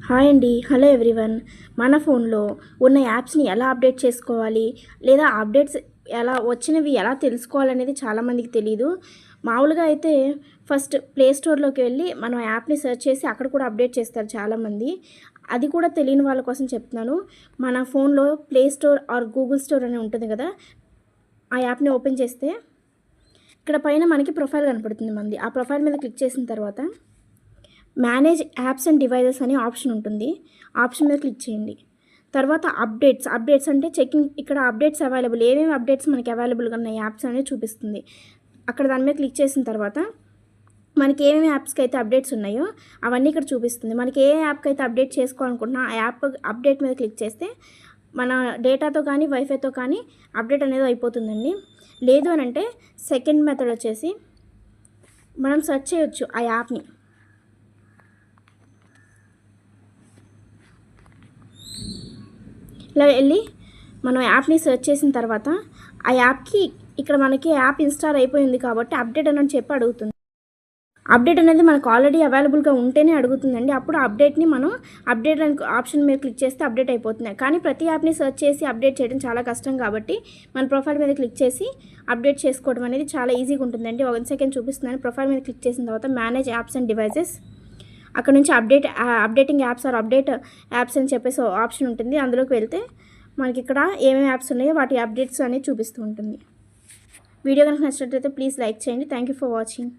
Hi అండి. Hello everyone. మన ఫోన్లో ఉన్న యాప్స్ని ఎలా అప్డేట్ చేసుకోవాలి, లేదా అప్డేట్స్ ఎలా వచ్చినవి ఎలా తెలుసుకోవాలనేది చాలామందికి తెలీదు. మామూలుగా అయితే ఫస్ట్ ప్లే స్టోర్లోకి వెళ్ళి మనం యాప్ని సెర్చ్ చేసి అక్కడ కూడా అప్డేట్ చేస్తారు చాలామంది. అది కూడా తెలియని వాళ్ళ కోసం చెప్తున్నాను. మన ఫోన్లో play store are Google store అని ఉంటుంది కదా, ఆ యాప్ని ఓపెన్ చేస్తే ఇక్కడ పైన మనకి ప్రొఫైల్ కనపడుతుంది మనది. ఆ ప్రొఫైల్ మీద క్లిక్ చేసిన తర్వాత మేనేజ్ యాప్స్ అండ్ డివైజెస్ అనే ఆప్షన్ ఉంటుంది. ఆప్షన్ మీద క్లిక్ చేయండి. తర్వాత అప్డేట్స్ అంటే చెకింగ్, ఇక్కడ అప్డేట్స్ అవైలబుల్, ఏమేమి అప్డేట్స్ మనకి అవైలబుల్గా ఉన్న యాప్స్ అనేది చూపిస్తుంది. అక్కడ దాని మీద క్లిక్ చేసిన తర్వాత మనకి ఏమేమి యాప్స్కి అయితే అప్డేట్స్ ఉన్నాయో అవన్నీ ఇక్కడ చూపిస్తుంది. మనకి ఏ యాప్కి అయితే అప్డేట్ చేసుకోవాలనుకుంటున్నా ఆ యాప్ అప్డేట్ మీద క్లిక్ చేస్తే మన డేటాతో కానీ వైఫైతో కానీ అప్డేట్ అనేది అయిపోతుందండి. లేదు అని అంటే సెకండ్ మెథడ్ వచ్చేసి మనం సెర్చ్ చేయొచ్చు ఆ యాప్ని. ఇలా వెళ్ళి మనం యాప్ని సెర్చ్ చేసిన తర్వాత ఆ యాప్కి ఇక్కడ మనకి యాప్ ఇన్స్టాల్ అయిపోయింది కాబట్టి అప్డేట్ అని చెప్పి అడుగుతుంది. అప్డేట్ అనేది మనకు ఆల్రెడీ అవైలబుల్గా ఉంటేనే అడుగుతుందండి. అప్పుడు అప్డేట్ని మనం అప్డేట్ అని ఆప్షన్ మీద క్లిక్ చేస్తే అప్డేట్ అయిపోతుంది. కానీ ప్రతి యాప్ని సెర్చ్ చేసి అప్డేట్ చేయడం చాలా కష్టం కాబట్టి మన ప్రొఫైల్ మీద క్లిక్ చేసి అప్డేట్ చేసుకోవడం అనేది చాలా ఈజీగా ఉంటుందండి. 1 సెకండ్ చూపిస్తున్నాను. ప్రొఫైల్ మీద క్లిక్ చేసిన తర్వాత మేనేజ్ యాప్స్ అండ్ డివైజెస్, అక్కడ నుంచి updating apps or update apps అని చెప్పేసి ఆప్షన్ ఉంటుంది. అందులోకి వెళ్తే మనకి ఇక్కడ ఏమేమి యాప్స్ ఉన్నాయో వాటి అప్డేట్స్ అనేది చూపిస్తూ ఉంటుంది. వీడియో కనుక నచ్చినట్లయితే ప్లీజ్ లైక్ చేయండి. Thank you for watching.